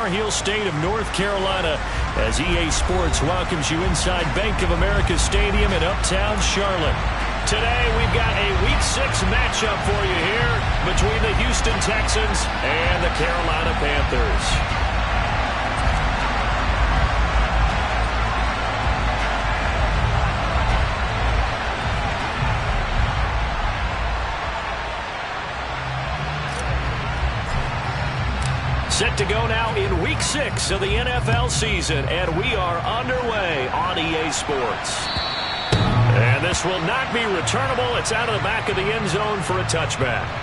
Tar Heel state of North Carolina as EA Sports welcomes you inside Bank of America Stadium in Uptown Charlotte. Today we've got a Week 6 matchup for you here between the Houston Texans and the Carolina Panthers. Set to go now in Week 6 of the NFL season, and we are underway on EA Sports. And this will not be returnable. It's out of the back of the end zone for a touchback.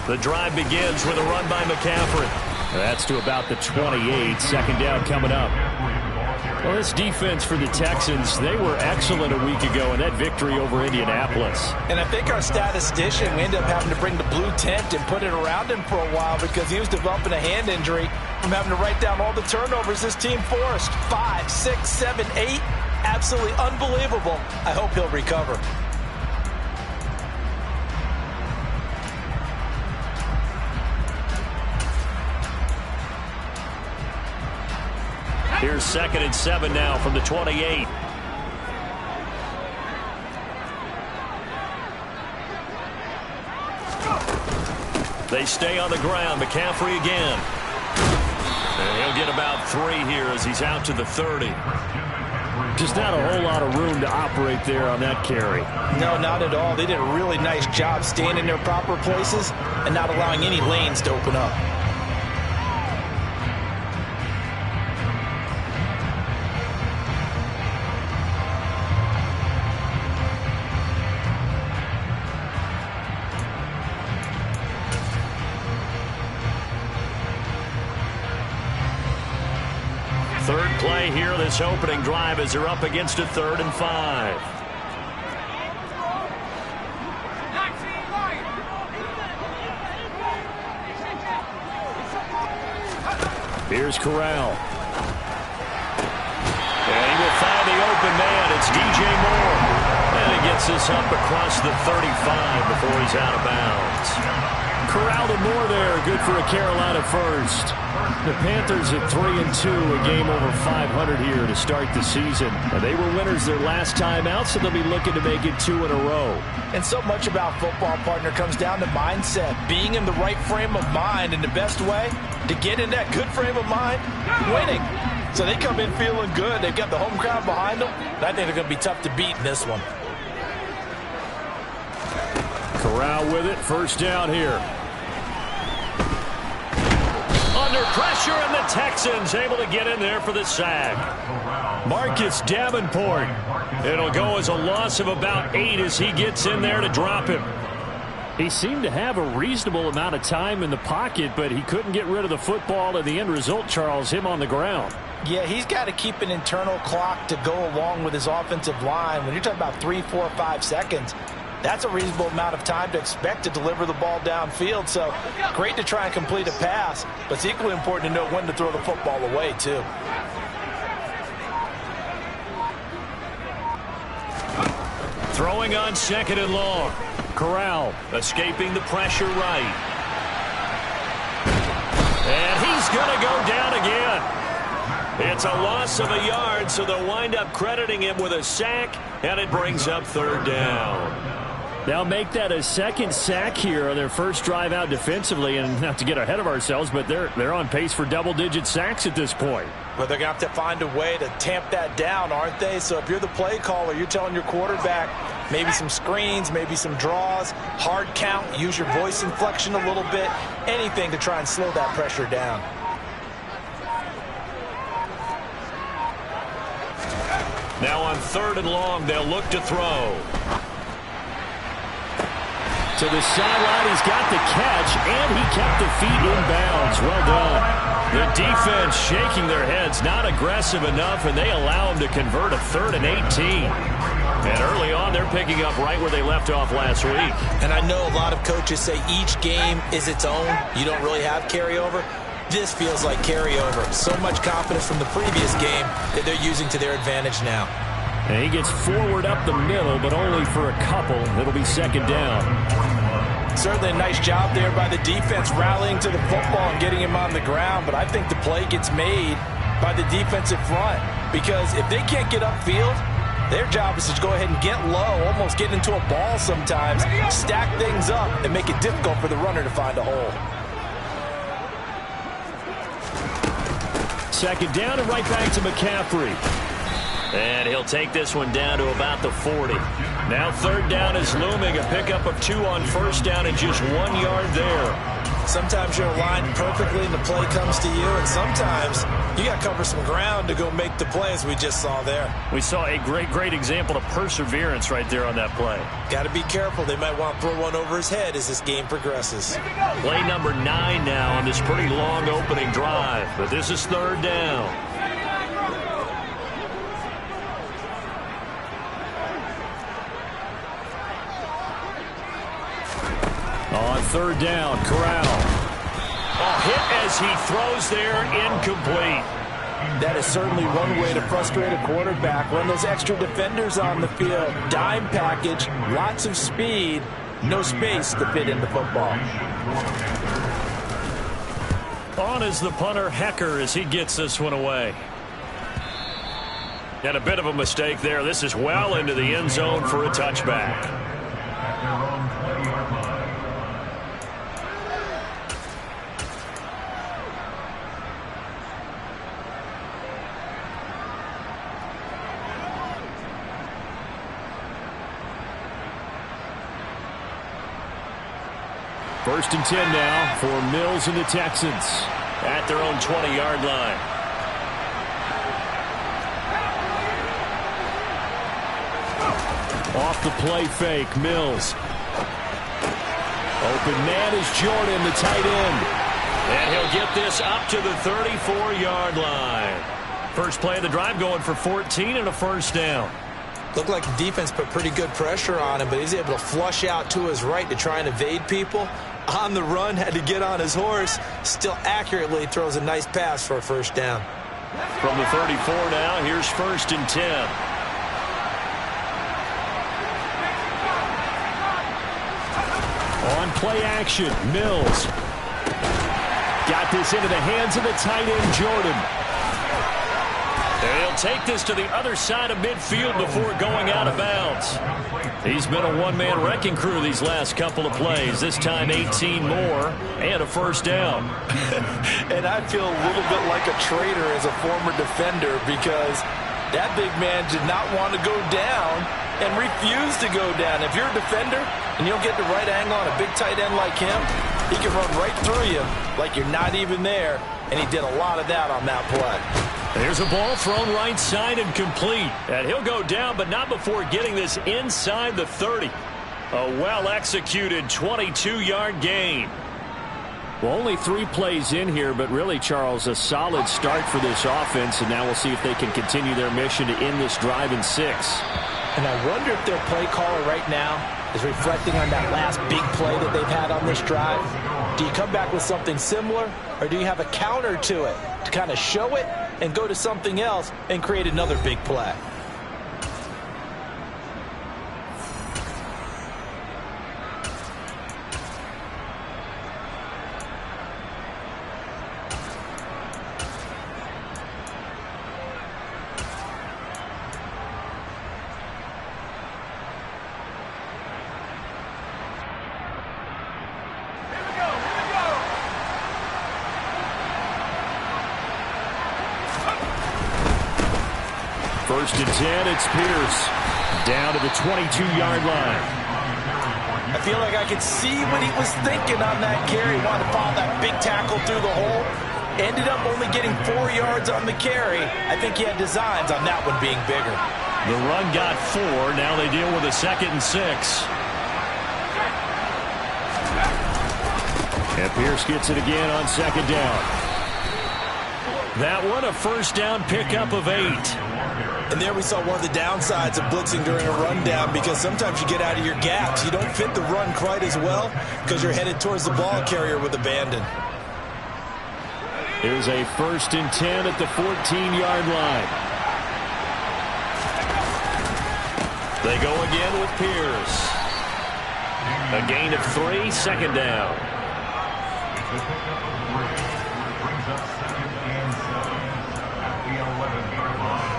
The drive begins with a run by McCaffrey. That's to about the 28. Second down coming up. Well, this defense for the Texans, they were excellent a week ago in that victory over Indianapolis. And I think our statistician, we ended up having to bring the blue tent and put it around him for a while because he was developing a hand injury from having to write down all the turnovers this team forced. 5, 6, 7, 8. Absolutely unbelievable. I hope he'll recover. Here's 2nd and 7 now from the 28. They stay on the ground. McCaffrey again. And he'll get about 3 here as he's out to the 30. Just not a whole lot of room to operate there on that carry. No, not at all. They did a really nice job staying in their proper places and not allowing any lanes to open up. Third play here, this opening drive as they're up against a 3rd and 5. Here's Corral. And he will find the open man. It's DJ Moore. And he gets this up across the 35 before he's out of bounds. Corral to Moore there. Good for a Carolina first. The Panthers at 3-2, a game over 500 here to start the season. And they were winners their last time out, so they'll be looking to make it 2 in a row. And so much about football, partner, comes down to mindset. Being in the right frame of mind, and the best way to get in that good frame of mind, winning. So they come in feeling good. They've got the home crowd behind them. I think they're going to be tough to beat in this one. Corral with it, first down here. Under pressure, and the Texans able to get in there for the sack. Marcus Davenport. It'll go as a loss of about 8 as he gets in there to drop him. He seemed to have a reasonable amount of time in the pocket, but he couldn't get rid of the football, and the end result, Charles, him on the ground. Yeah, he's got to keep an internal clock to go along with his offensive line. When you're talking about 3, 4, 5 seconds, that's a reasonable amount of time to expect to deliver the ball downfield. So great to try and complete a pass, but it's equally important to know when to throw the football away, too. Throwing on 2nd and long. Corral escaping the pressure right. And he's going to go down again. It's a loss of a yard, so they'll wind up crediting him with a sack, and it brings up 3rd down. They'll make that a 2nd sack here on their first drive out defensively, and not to get ahead of ourselves, but they're on pace for double-digit sacks at this point. But they're going to have to find a way to tamp that down, aren't they? So if you're the play caller, you're telling your quarterback maybe some screens, maybe some draws, hard count, use your voice inflection a little bit, anything to try and slow that pressure down. Now on 3rd and long, they'll look to throw. To the sideline, he's got the catch, and he kept the feet in bounds. Well done. The defense shaking their heads, not aggressive enough, and they allow him to convert a 3rd and 18. And early on, they're picking up right where they left off last week. And I know a lot of coaches say each game is its own. You don't really have carryover. This feels like carryover. So much confidence from the previous game that they're using to their advantage now. And he gets forward up the middle, but only for a couple. It'll be 2nd down. Certainly a nice job there by the defense rallying to the football and getting him on the ground. But I think the play gets made by the defensive front. Because if they can't get upfield, their job is to go ahead and get low, almost get into a ball sometimes, stack things up, and make it difficult for the runner to find a hole. 2nd down and right back to McCaffrey. And he'll take this one down to about the 40. Now 3rd down is looming. A pickup of 2 on 1st down and just 1 yard there. Sometimes you're aligned perfectly and the play comes to you, and sometimes you got to cover some ground to go make the play, as we just saw there. We saw a great example of perseverance right there on that play. Got to be careful. They might want to throw one over his head as this game progresses. Play number 9 now on this pretty long opening drive, but this is 3rd down. On 3rd down, Corral. Hit as he throws there, incomplete. That is certainly one way to frustrate a quarterback. Run those extra defenders on the field. Dime package, lots of speed, no space to fit into football. On is the punter, Hecker, as he gets this one away. And a bit of a mistake there. This is well into the end zone for a touchback. First and 10 now for Mills and the Texans at their own 20-yard line. Off the play fake, Mills. Open man is Jordan, the tight end. And he'll get this up to the 34-yard line. First play of the drive going for 14 and a 1st down. Looked like the defense put pretty good pressure on him, but he's able to flush out to his right to try and evade people. On the run, had to get on his horse. Still accurately throws a nice pass for a 1st down. From the 34 now, here's 1st and 10. On play action, Mills. Got this into the hands of the tight end, Jordan. They'll take this to the other side of midfield before going out of bounds. He's been a one-man wrecking crew these last couple of plays. This time 18 more and a 1st down. And I feel a little bit like a traitor as a former defender because that big man did not want to go down and refused to go down. If you're a defender and you'll get the right angle on a big tight end like him, he can run right through you like you're not even there, and he did a lot of that on that play. There's a ball thrown right side and complete. And he'll go down, but not before getting this inside the 30. A well-executed 22-yard gain. Well, only 3 plays in here, but really, Charles, a solid start for this offense. And now we'll see if they can continue their mission to end this drive in 6. And I wonder if their play caller right now is reflecting on that last big play that they've had on this drive. Do you come back with something similar, or do you have a counter to it to kind of show it and go to something else and create another big play? First and 10, it's Pierce. Down to the 22-yard line. I feel like I could see what he was thinking on that carry. Wanted to follow that big tackle through the hole. Ended up only getting 4 yards on the carry. I think he had designs on that one being bigger. The run got 4. Now they deal with a 2nd and 6. And Pierce gets it again on second down. That one, a first down pickup of 8. And there we saw one of the downsides of blitzing during a rundown, because sometimes you get out of your gaps. You don't fit the run quite as well because you're headed towards the ball carrier with abandon. Here's a 1st and 10 at the 14-yard line. They go again with Pierce. A gain of 3, second down. Brings up 2nd and 7 at the 11-yard line.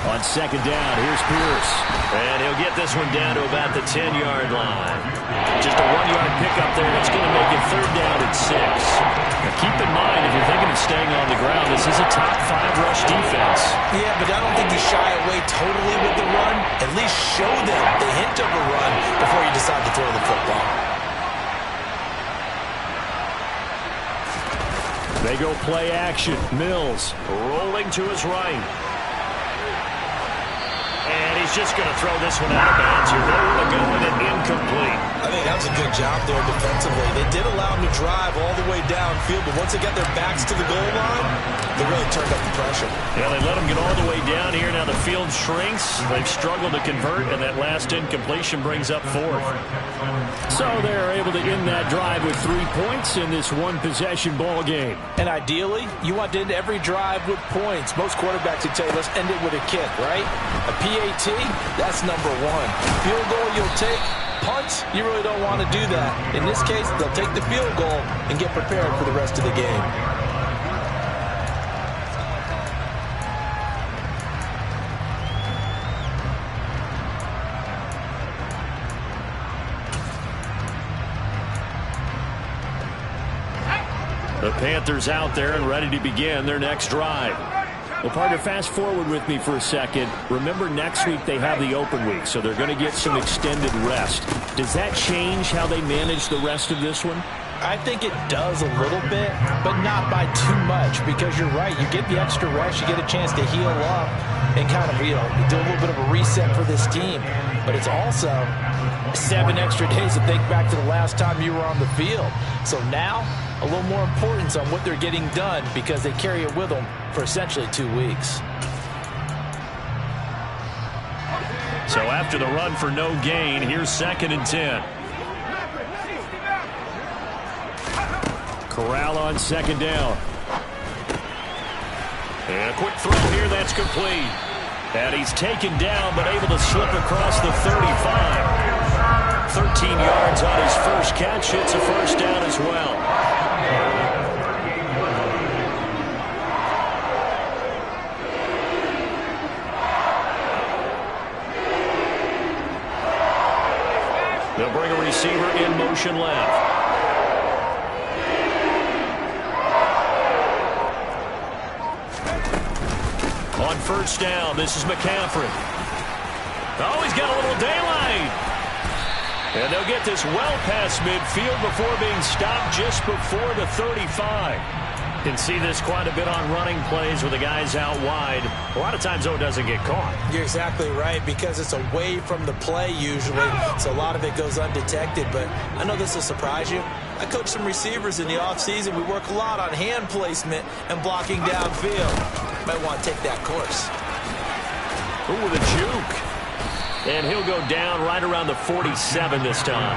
On second down, here's Pierce. And he'll get this one down to about the 10-yard line. Just a 1-yard pickup there. It's going to make it 3rd down and 6. Now keep in mind, if you're thinking of staying on the ground, this is a top 5 rush defense. Yeah, but I don't think you shy away totally with the run. At least show them the hint of a run before you decide to throw the football. They go play action. Mills rolling to his right. And he's just going to throw this one out of bounds here. They want to go with it incomplete. I think that was a good job there defensively. They did allow him to drive all the way downfield, but once they got their backs to the goal line, they really turned up the pressure. Yeah, they let him get all the way down here. Now the field shrinks. They've struggled to convert, and that last incompletion brings up 4th. So they're able to end that drive with 3 points in this one-possession ball game. And ideally, you want to end every drive with points. Most quarterbacks would tell you, let's end it with a kick, right? A PAT, that's number 1. Field goal you'll take. Punts, you really don't want to do that. In this case, they'll take the field goal and get prepared for the rest of the game. The Panthers out there and ready to begin their next drive. Well, partner, fast forward with me for a second. Remember, next week they have the open week, so they're going to get some extended rest. Does that change how they manage the rest of this one? I think it does a little bit, but not by too much, because you're right. You get the extra rest, you get a chance to heal up and kind of, do a little bit of a reset for this team. But it's also 7 extra days to think back to the last time you were on the field. So now, a little more importance on what they're getting done, because they carry it with them for essentially 2 weeks. So after the run for no gain, here's 2nd and 10. Corral on second down. And a quick throw here, that's complete. And he's taken down, but able to slip across the 35. 13 yards on his first catch. It's a first down as well. They'll bring a receiver in motion left. On first down, this is McCaffrey. Oh, he's got a little daylight. And they'll get this well past midfield before being stopped just before the 35. You can see this quite a bit on running plays with the guys out wide. A lot of times, though, it doesn't get caught. You're exactly right, because it's away from the play usually, so a lot of it goes undetected. But I know this will surprise you. I coach some receivers in the offseason. We work a lot on hand placement and blocking downfield. Might want to take that course. Ooh, with a juke. And he'll go down right around the 47 this time.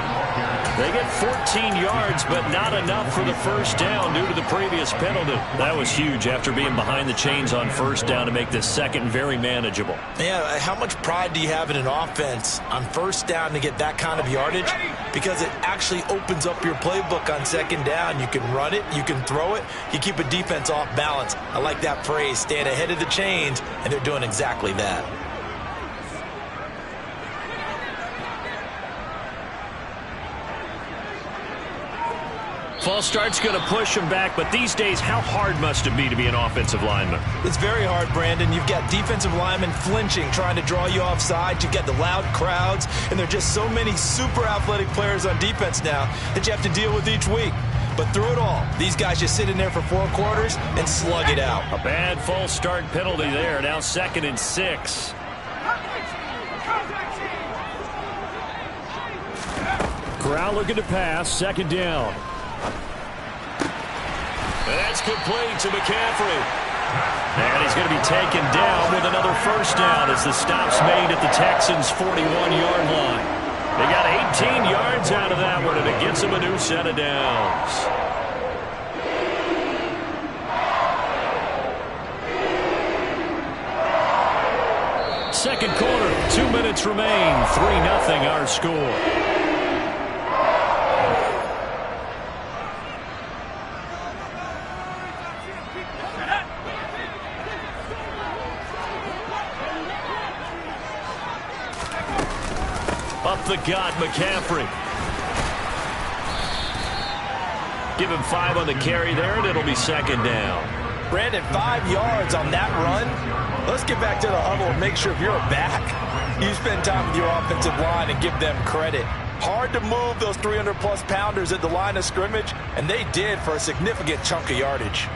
They get 14 yards, but not enough for the first down due to the previous penalty. That was huge after being behind the chains on first down to make this second very manageable. Yeah, how much pride do you have in an offense on first down to get that kind of yardage? Because it actually opens up your playbook on second down. You can run it, you can throw it, you keep a defense off balance. I like that phrase, stand ahead of the chains, and they're doing exactly that. False start's going to push him back, but these days, how hard must it be to be an offensive lineman? It's very hard, Brandon. You've got defensive linemen flinching, trying to draw you off sides. You've got the loud crowds, and there are just so many super athletic players on defense now that you have to deal with each week. But through it all, these guys just sit in there for 4 quarters and slug it out. A bad false start penalty there. Now 2nd and 6. Corral looking to pass. 2nd down. And that's complete to McCaffrey. And he's going to be taken down with another 1st down as the stop's made at the Texans' 41-yard line. They got 18 yards out of that one, and it gets them a new set of downs. Second quarter, 2 minutes remain. 3-0 our score. Up the gut, McCaffrey. Give him 5 on the carry there, and it'll be 2nd down. Brandon, 5 yards on that run. Let's get back to the huddle and make sure if you're a back, you spend time with your offensive line and give them credit. Hard to move those 300-plus pounders at the line of scrimmage, and they did for a significant chunk of yardage.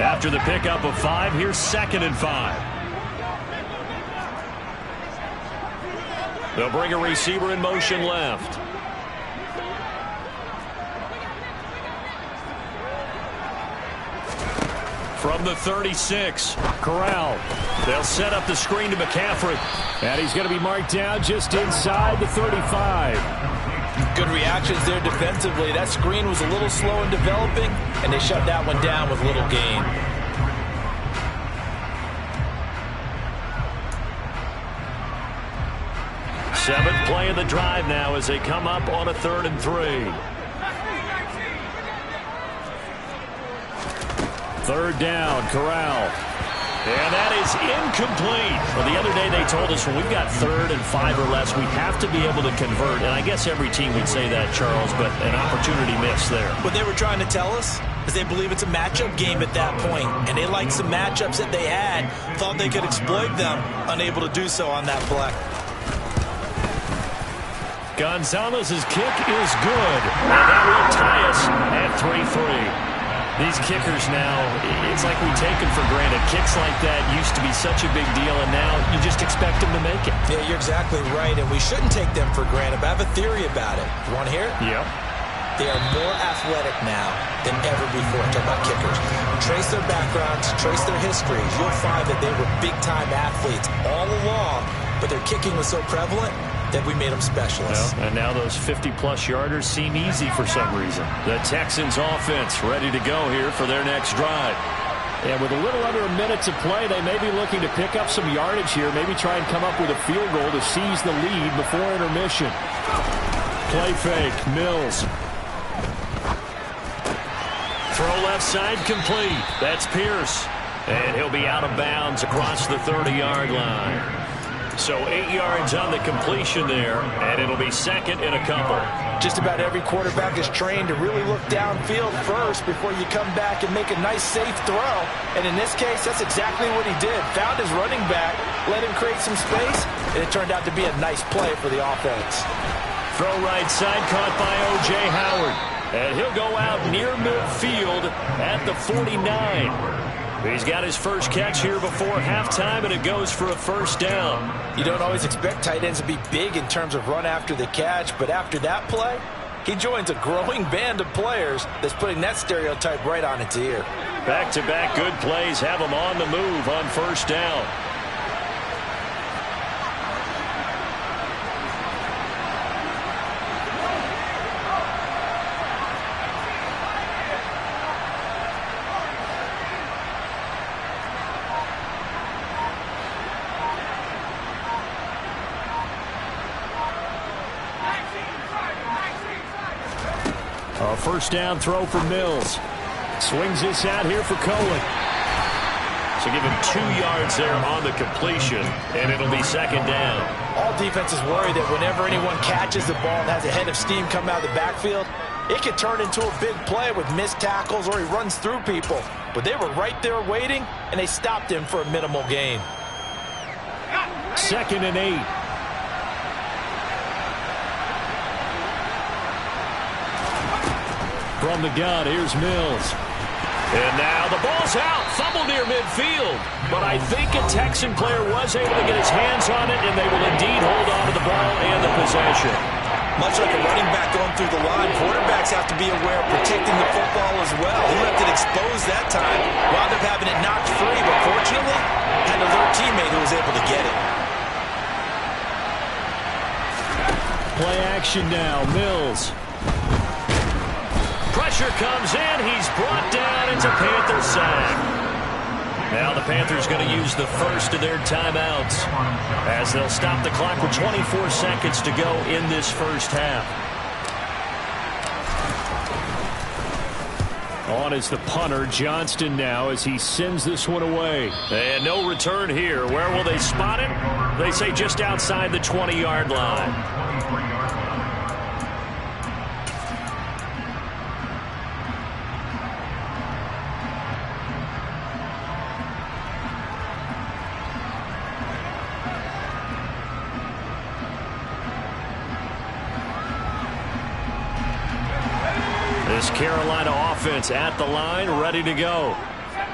After the pickup of 5, here's 2nd and 5. They'll bring a receiver in motion left. From the 36, Corral. They'll set up the screen to McCaffrey. And he's going to be marked down just inside the 35. Good reactions there defensively. That screen was a little slow in developing, and they shut that one down with little gain. Seventh play of the drive now as they come up on a 3rd and 3. 3rd down, Corral. And that is incomplete. Well, the other day they told us when we've got 3rd and 5 or less, we have to be able to convert. And I guess every team would say that, Charles, but an opportunity missed there. What they were trying to tell us is they believe it's a matchup game at that point. And they liked some matchups that they had, thought they could exploit them, unable to do so on that play. Gonzalez's kick is good. And that will tie us at 3-3. These kickers now, it's like we take them for granted. Kicks like that used to be such a big deal, and now you just expect them to make it. Yeah, you're exactly right, and we shouldn't take them for granted, but I have a theory about it. You want to hear it? Yep. They are more athletic now than ever before. I'm talking about kickers. Trace their backgrounds, trace their histories. You'll find that they were big-time athletes all along, but their kicking was so prevalent that we made them specialists. Well, and now those 50-plus yarders seem easy for some reason. The Texans offense ready to go here for their next drive. And with a little under a minute to play, they may be looking to pick up some yardage here, maybe try and come up with a field goal to seize the lead before intermission. Play fake, Mills. Throw left side complete. That's Pierce. And he'll be out of bounds across the 30-yard line. So 8 yards on the completion there, and it'll be 2nd and a couple. Just about every quarterback is trained to really look downfield first before you come back and make a nice, safe throw. And in this case, that's exactly what he did. Found his running back, let him create some space, and it turned out to be a nice play for the offense. Throw right side caught by O.J. Howard. And he'll go out near midfield at the 49. He's got his first catch here before halftime, and it goes for a 1st down. You don't always expect tight ends to be big in terms of run after the catch, but after that play, he joins a growing band of players that's putting that stereotype right on its ear. Back-to-back good plays have him on the move on 1st down. A 1st down throw for Mills. Swings this out here for Cohen. So give him 2 yards there on the completion, and it'll be 2nd down. All defenses worry that whenever anyone catches the ball and has a head of steam come out of the backfield, it could turn into a big play with missed tackles or he runs through people. But they were right there waiting, and they stopped him for a minimal gain. 2nd and 8. From the gun, here's Mills. And now the ball's out. Fumble near midfield. But I think a Texan player was able to get his hands on it, and they will indeed hold on to the ball and the possession. Much like a running back going through the line, quarterbacks have to be aware of protecting the football as well. He left it exposed that time, wound up having it knocked free, but fortunately had an alert teammate who was able to get it. Play action now, Mills. Pressure comes in. He's brought down. It's a Panther sack. Now the Panthers going to use the first of their timeouts as they'll stop the clock with 24 seconds to go in this first half. On is the punter, Johnston, now as he sends this one away. And no return here. Where will they spot it? They say just outside the 20-yard line. This Carolina offense at the line, ready to go.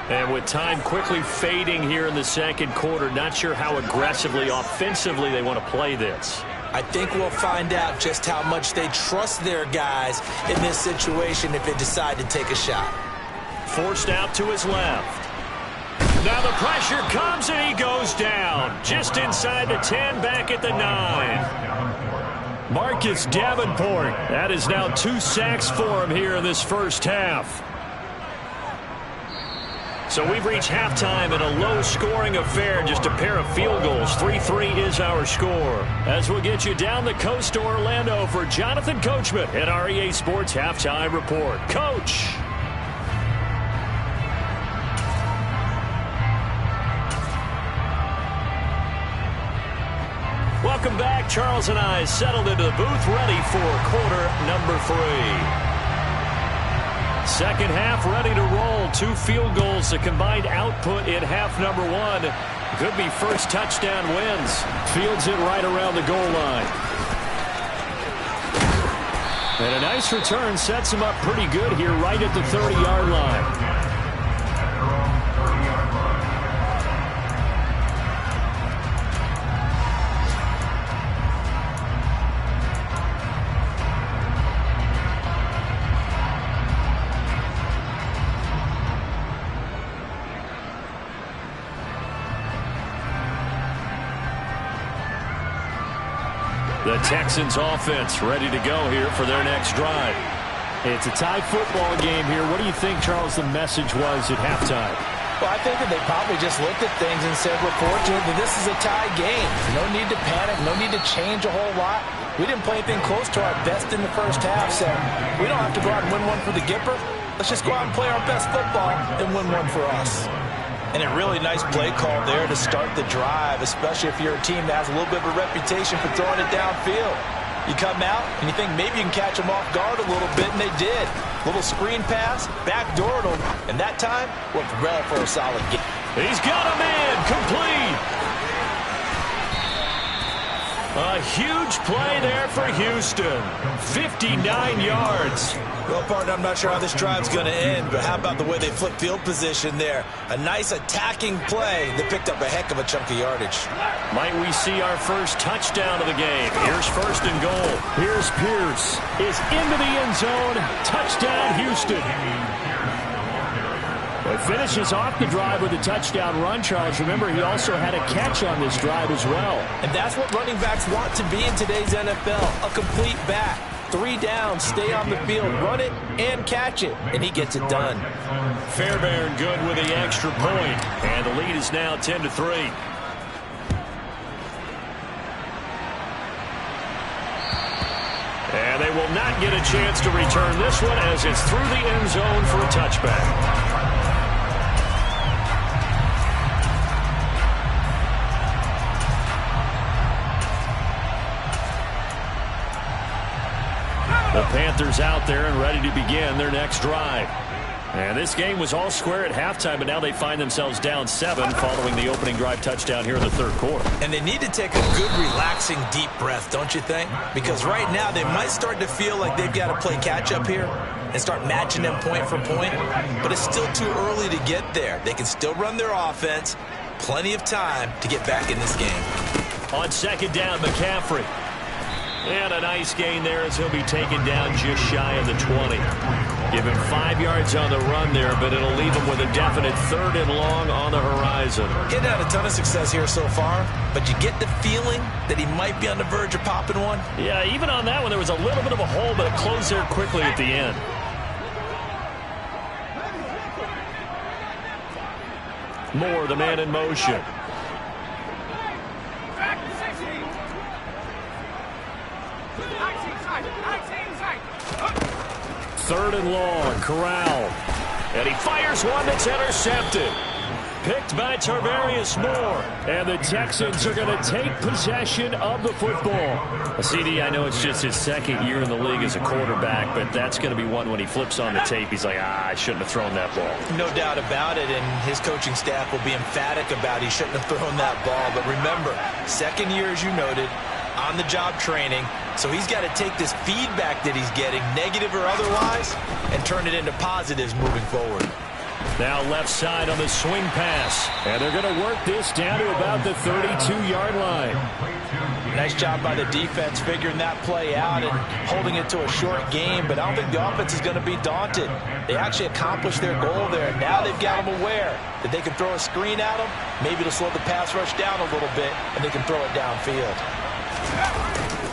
And with time quickly fading here in the second quarter, not sure how aggressively, offensively they want to play this. I think we'll find out just how much they trust their guys in this situation if they decide to take a shot. Forced out to his left. Now the pressure comes and he goes down. Just inside the 10, back at the 9. Marcus Davenport. That is now 2 sacks for him here in this first half. So we've reached halftime in a low-scoring affair, just a pair of field goals. 3-3 is our score. As we'll get you down the coast to Orlando for Jonathan Coachman at our EA Sports Halftime Report. Coach. Welcome back. Charles and I settled into the booth, ready for quarter number 3. Second half ready to roll. 2 field goals, the combined output in half number 1. Could be first touchdown wins. Fields it right around the goal line. And a nice return sets him up pretty good here right at the 30-yard line. The Texans offense ready to go here for their next drive. It's a tie football game here. What do you think, Charles, the message was at halftime? Well, I think that they probably just looked at things and said, we're fortunate that this is a tie game. No need to panic. No need to change a whole lot. We didn't play anything close to our best in the first half, so we don't have to go out and win one for the Gipper. Let's just go out and play our best football and win one for us. And a really nice play call there to start the drive, especially if you're a team that has a little bit of a reputation for throwing it downfield. You come out and you think maybe you can catch them off guard a little bit, and they did. Little screen pass, backdoored them, and that time worked well for a solid game. He's got a man complete. A huge play there for Houston. 59 yards. Well, partner, I'm not sure how this drive's going to end, but how about the way they flipped field position there? A nice attacking play that picked up a heck of a chunk of yardage. Might we see our first touchdown of the game? Here's first and goal. Here's Pierce. Is into the end zone. Touchdown, Houston. It finishes off the drive with a touchdown run, Charles. Remember, he also had a catch on this drive as well. And that's what running backs want to be in today's NFL, a complete back. 3 downs, stay on the field, run it, and catch it. And he gets it done. Fairbairn good with the extra point. And the lead is now 10-3. And they will not get a chance to return this one as it's through the end zone for a touchback. The Panthers out there and ready to begin their next drive. And this game was all square at halftime, but now they find themselves down 7 following the opening drive touchdown here in the third quarter. And they need to take a good, relaxing, deep breath, don't you think? Because right now they might start to feel like they've got to play catch-up here. and start matching them point for point, but it's still too early to get there. They can still run their offense. Plenty of time to get back in this game. On second down, McCaffrey. And a nice gain there as he'll be taken down just shy of the 20. Give him 5 yards on the run there, but it'll leave him with a definite 3rd and long on the horizon. Getting had a ton of success here so far, but you get the feeling that he might be on the verge of popping one. Yeah, even on that one, there was a little bit of a hole, but it closed there quickly at the end. Moore, the man in motion. Third and long, Corral. And he fires one that's intercepted. Picked by Tarvarius Moore. And the Texans are going to take possession of the football. CD, I know it's just his 2nd year in the league as a quarterback, but that's going to be one when he flips on the tape. He's like, I shouldn't have thrown that ball. No doubt about it, and his coaching staff will be emphatic about he shouldn't have thrown that ball. But remember, 2nd year, as you noted, on-the-job training. So he's got to take this feedback that he's getting, negative or otherwise, and turn it into positives moving forward. Now left side on the swing pass. And they're going to work this down to about the 32-yard line. Nice job by the defense figuring that play out and holding it to a short game, but I don't think the offense is going to be daunted. They actually accomplished their goal there. Now they've got them aware that they can throw a screen at them. Maybe to slow the pass rush down a little bit, and they can throw it downfield.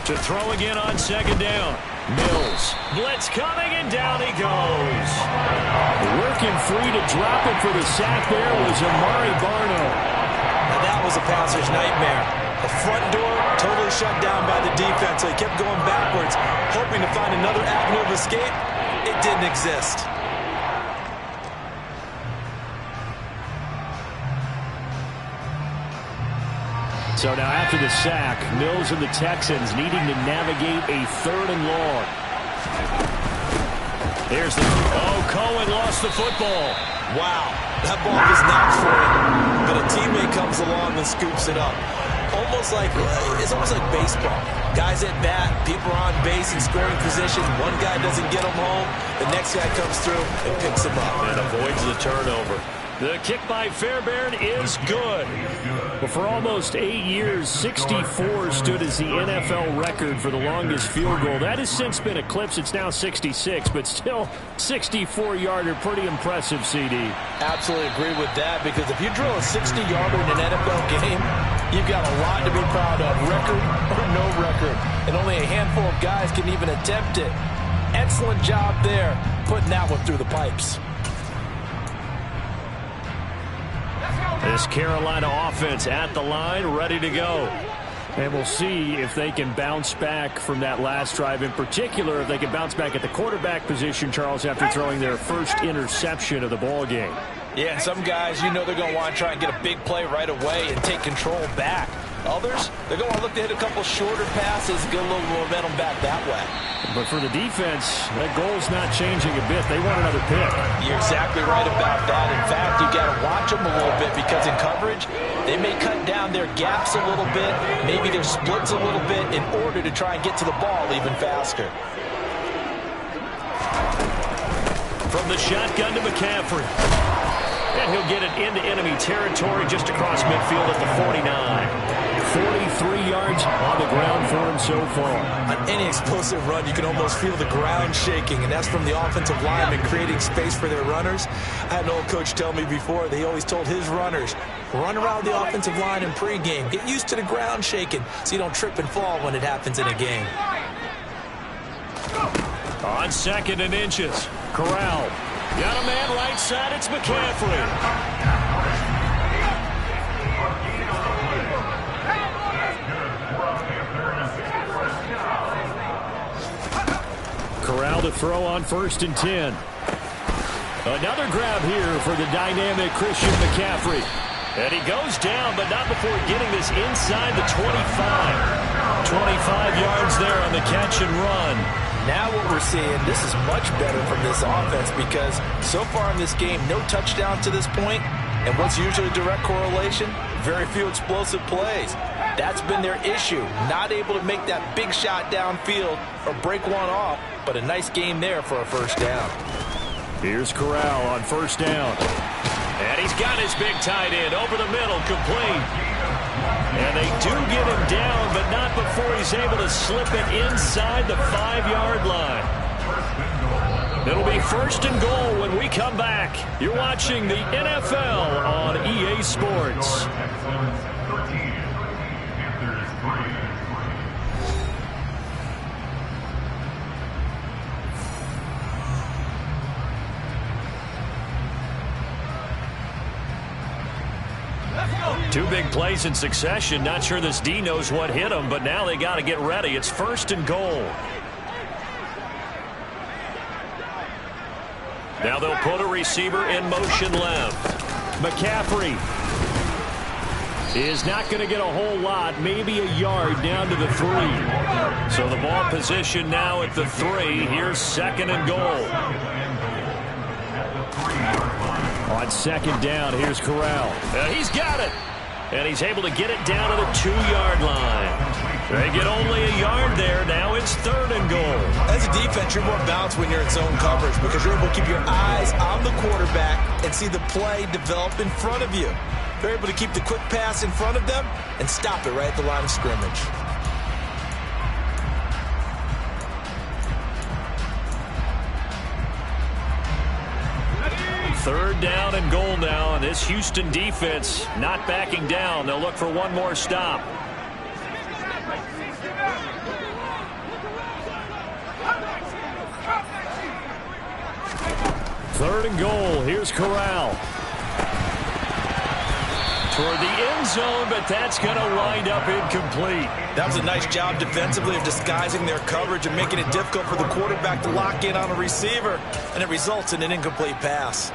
To throw again on second down. Mills. Blitz coming, and down he goes. Working free to drop it for the sack there was Amari Barno. Now that was a passer's nightmare. The front door totally shut down by the defense, so he kept going backwards, hoping to find another avenue of escape. It didn't exist. So now after the sack, Mills and the Texans needing to navigate a 3rd and long. There's the... Oh, Cohen lost the football. Wow, that ball was not for him, but a teammate comes along and scoops it up. It's almost like baseball. Guys at bat, people are on base in scoring position. One guy doesn't get him home, the next guy comes through and picks him up. And avoids the turnover. The kick by Fairbairn is good. But for almost 8 years, 64 stood as the NFL record for the longest field goal. That has since been eclipsed. It's now 66, but still 64-yarder. Pretty impressive, CD. Absolutely agree with that, because if you drill a 60-yarder in an NFL game, you've got a lot to be proud of, record or no record. And only a handful of guys can even attempt it. Excellent job there, putting that one through the pipes. This Carolina offense at the line, ready to go. And we'll see if they can bounce back from that last drive. In particular, if they can bounce back at the quarterback position, Charles, after throwing their first interception of the ball game. Yeah, and some guys, you know they're going to want to try and get a big play right away and take control back. Others, they're going to want to look to hit a couple shorter passes, get a little momentum back that way. But for the defense, that goal's not changing a bit. They want another pick. You're exactly right about that. In fact, you've got to watch them a little bit, because in coverage, they may cut down their gaps a little bit, maybe their splits a little bit, in order to try and get to the ball even faster. From the shotgun to McCaffrey. And he'll get it into enemy territory just across midfield at the 49. 43 yards on the ground for him so far. On any explosive run, you can almost feel the ground shaking, and that's from the offensive linemen creating space for their runners. I had an old coach tell me before, they always told his runners, run around the offensive line in pregame. Get used to the ground shaking so you don't trip and fall when it happens in a game. On 2nd and inches, Corral. Got a man right side, it's McCaffrey. Corral to throw on 1st and 10. Another grab here for the dynamic Christian McCaffrey. And he goes down, but not before getting this inside the 25. 25 yards there on the catch and run. Now what we're seeing, this is much better from this offense, because so far in this game, no touchdown to this point, and what's usually a direct correlation? Very few explosive plays. That's been their issue. Not able to make that big shot downfield or break one off, but a nice game there for a first down. Here's Corral on first down. And he's got his big tight end over the middle, complete. And they do get him down, but not before he's able to slip it inside the 5-yard line. It'll be first and goal when we come back. You're watching the NFL on EA Sports. Two big plays in succession. Not sure this D knows what hit him, but now they got to get ready. It's first and goal. Now they'll put a receiver in motion left. McCaffrey is not going to get a whole lot, maybe a yard down to the 3. So the ball position now at the 3. Here's second and goal. On second down, here's Corral. He's got it. And he's able to get it down to the 2-yard line. They get only a yard there. Now it's third and goal. As a defense, you're more balanced when you're in zone coverage because you're able to keep your eyes on the quarterback and see the play develop in front of you. They're able to keep the quick pass in front of them and stop it right at the line of scrimmage. Third down and goal now, and this Houston defense not backing down. They'll look for one more stop. Third and goal. Here's Corral. Toward the end zone, but that's going to wind up incomplete. That was a nice job defensively of disguising their coverage and making it difficult for the quarterback to lock in on a receiver, and it results in an incomplete pass.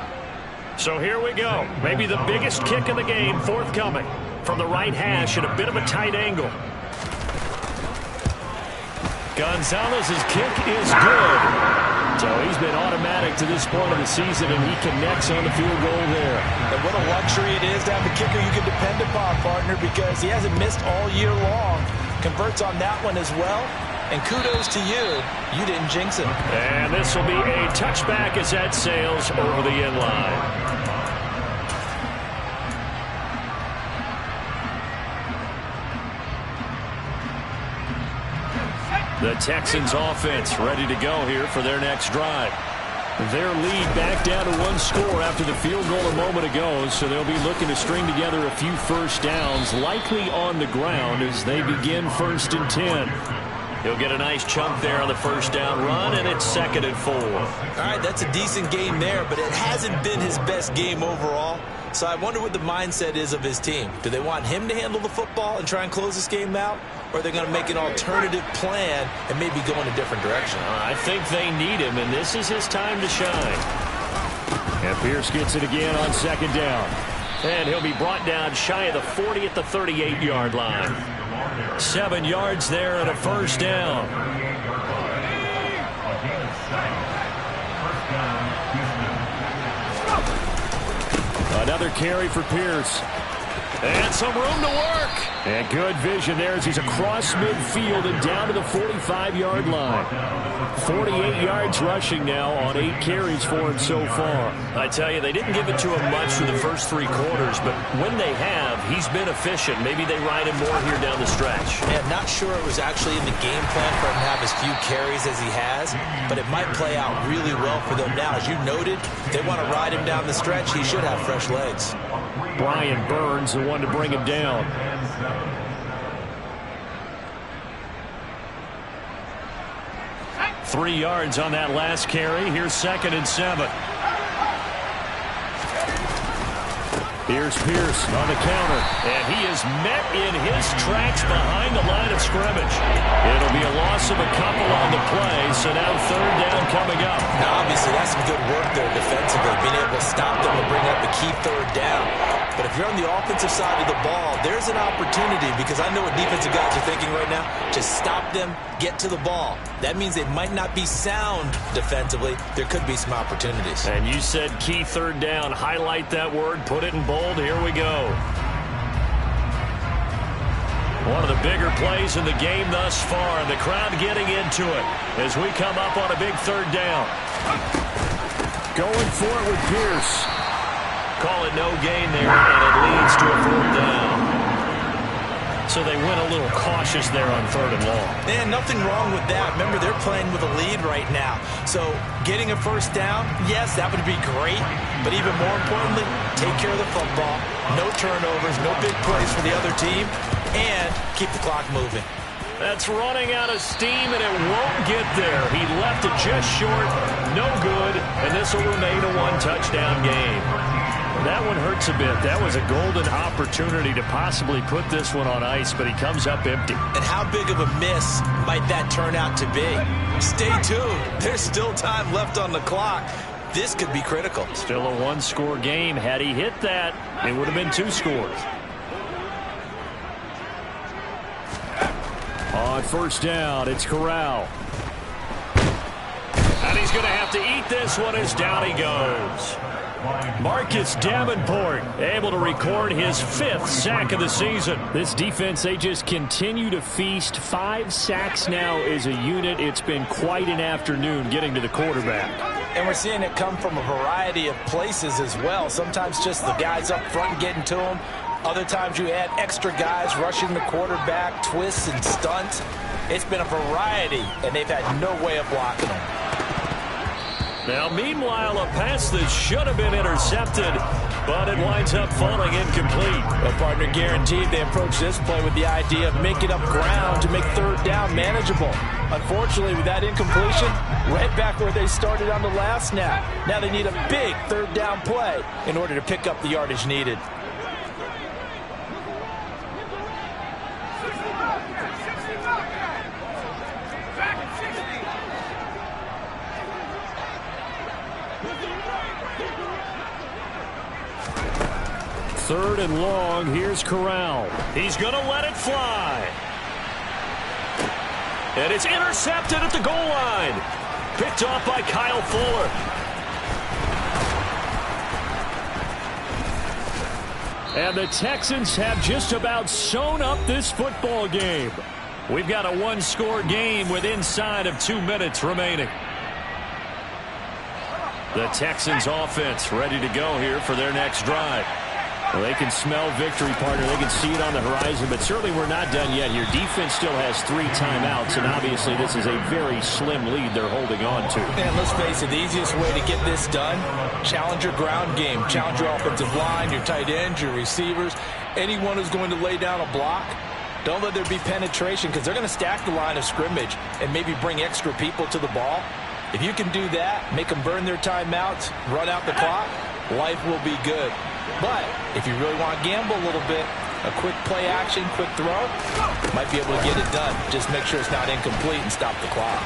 So here we go. Maybe the biggest kick of the game forthcoming from the right hash at a bit of a tight angle. Gonzalez's kick is good. So he's been automatic to this point of the season, and he connects on the field goal there. And what a luxury it is to have a kicker you can depend upon, partner, because he hasn't missed all year long. Converts on that one as well. And kudos to you. You didn't jinx him. And this will be a touchback as that sails over the end line. The Texans offense ready to go here for their next drive. Their lead back down to 1 score after the field goal a moment ago, so they'll be looking to string together a few first downs, likely on the ground as they begin 1st and 10. He'll get a nice chunk there on the first down run, and it's 2nd and 4. All right, that's a decent game there, but it hasn't been his best game overall. So I wonder what the mindset is of his team. Do they want him to handle the football and try and close this game out? Or are they going to make an alternative plan and maybe go in a different direction? I think they need him, and this is his time to shine. And Pierce gets it again on 2nd down. And he'll be brought down shy of the 40 at the 38-yard line. 7 yards there and a first down. Another carry for Pierce. And some room to work. And good vision there as he's across midfield and down to the 45-yard line. 48 yards rushing now on 8 carries for him so far. I tell you, they didn't give it to him much for the first 3 quarters, but when they have, he's been efficient. Maybe they ride him more here down the stretch. Yeah, not sure it was actually in the game plan for him to have as few carries as he has, but it might play out really well for them now. As you noted, if they want to ride him down the stretch, he should have fresh legs. Brian Burns, the one to bring him down. Three yards on that last carry. Here's 2nd and 7. Here's Pierce on the counter, and he is met in his tracks behind the line of scrimmage. It'll be a loss of a couple on the play, so now 3rd down coming up. Now, obviously, that's some good work there defensively, being able to stop them and bring up the key 3rd down. But if you're on the offensive side of the ball, there's an opportunity, because I know what defensive guys are thinking right now. Just stop them, get to the ball. That means they might not be sound defensively. There could be some opportunities. And you said key 3rd down. Highlight that word, put it in bold. Here we go. One of the bigger plays in the game thus far, and the crowd getting into it as we come up on a big third down. Going for it with Pierce. Call it no gain there, and it leads to a fourth down. So they went a little cautious there on third and long. And nothing wrong with that. Remember, they're playing with a lead right now. So getting a first down, yes, that would be great. But even more importantly, take care of the football. No turnovers, no big plays for the other team, and keep the clock moving. That's running out of steam, and it won't get there. He left it just short, no good, and this will remain a one-touchdown game. That one hurts a bit. That was a golden opportunity to possibly put this one on ice, but he comes up empty. And how big of a miss might that turn out to be? Stay tuned. There's still time left on the clock. This could be critical. Still a one-score game. Had he hit that, it would have been 2 scores. On first down, it's Corral. And he's going to have to eat this one as down he goes. Marcus Davenport able to record his 5th sack of the season. This defense, they just continue to feast. 5 sacks now as a unit. It's been quite an afternoon getting to the quarterback. And we're seeing it come from a variety of places as well. Sometimes just the guys up front getting to him. Other times you add extra guys rushing the quarterback, twists and stunts. It's been a variety, and they've had no way of blocking them. Now, meanwhile, a pass that should have been intercepted, but it winds up falling incomplete. Well, partner, guaranteed they approach this play with the idea of making up ground to make third down manageable. Unfortunately, with that incompletion, right back where they started on the last snap. Now they need a big third down play in order to pick up the yardage needed. Third and long, here's Corral. He's going to let it fly. And it's intercepted at the goal line. Picked off by Kyle Fuller. And the Texans have just about sewn up this football game. We've got a one-score game with inside of 2 minutes remaining. The Texans offense ready to go here for their next drive. Well, they can smell victory, partner. They can see it on the horizon, but certainly we're not done yet here. Defense still has 3 timeouts, and obviously this is a very slim lead they're holding on to. And let's face it, the easiest way to get this done, challenge your ground game. Challenge your offensive line, your tight ends, your receivers, anyone who's going to lay down a block. Don't let there be penetration because they're going to stack the line of scrimmage and maybe bring extra people to the ball. If you can do that, make them burn their timeouts, run out the clock, life will be good. But if you really want to gamble a little bit, a quick play action, quick throw, might be able to get it done. Just make sure it's not incomplete and stop the clock.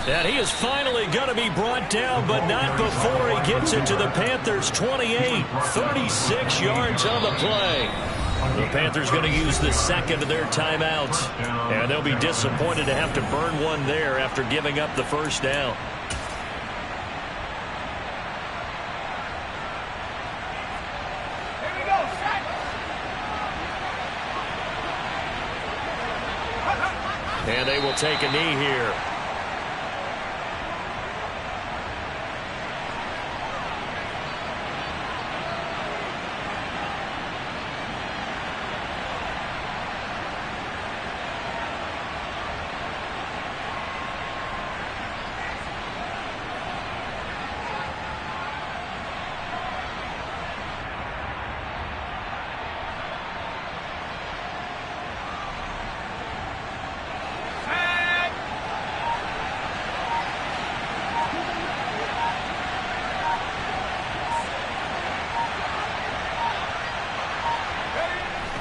And he is finally going to be brought down, but not before he gets it to the Panthers' 28. 36 yards on the play. The Panthers going to use the second of their timeouts. And they'll be disappointed to have to burn one there after giving up the first down. And they will take a knee here.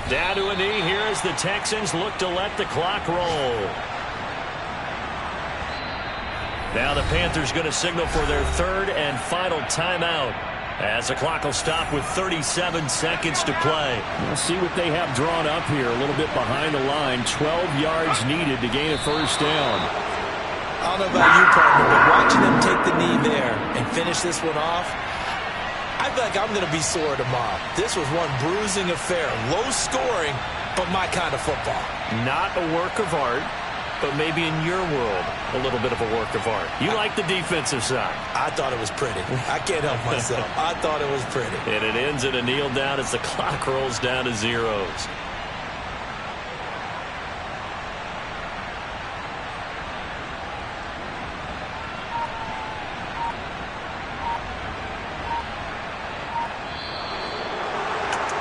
Down to a knee here as the Texans look to let the clock roll. Now the Panthers going to signal for their third and final timeout as the clock will stop with 37 seconds to play. We'll see what they have drawn up here. A little bit behind the line. 12 yards needed to gain a first down. I don't know about you, partner, but watching them take the knee there and finish this one off, I I feel like I'm going to be sore tomorrow. This was one bruising affair. Low scoring, but my kind of football. Not a work of art, but maybe in your world, a little bit of a work of art. You like the defensive side. I thought it was pretty. I can't help myself. I thought it was pretty. And it ends in a kneel down as the clock rolls down to zeros.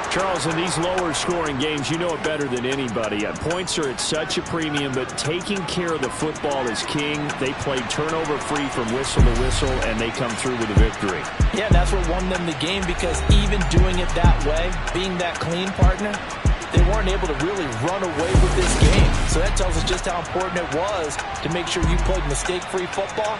Charles, in these lower-scoring games, you know it better than anybody. Points are at such a premium, but taking care of the football is king. They played turnover-free from whistle to whistle, and they come through with a victory. Yeah, that's what won them the game, because even doing it that way, being that clean partner, they weren't able to really run away with this game. So that tells us just how important it was to make sure you played mistake-free football.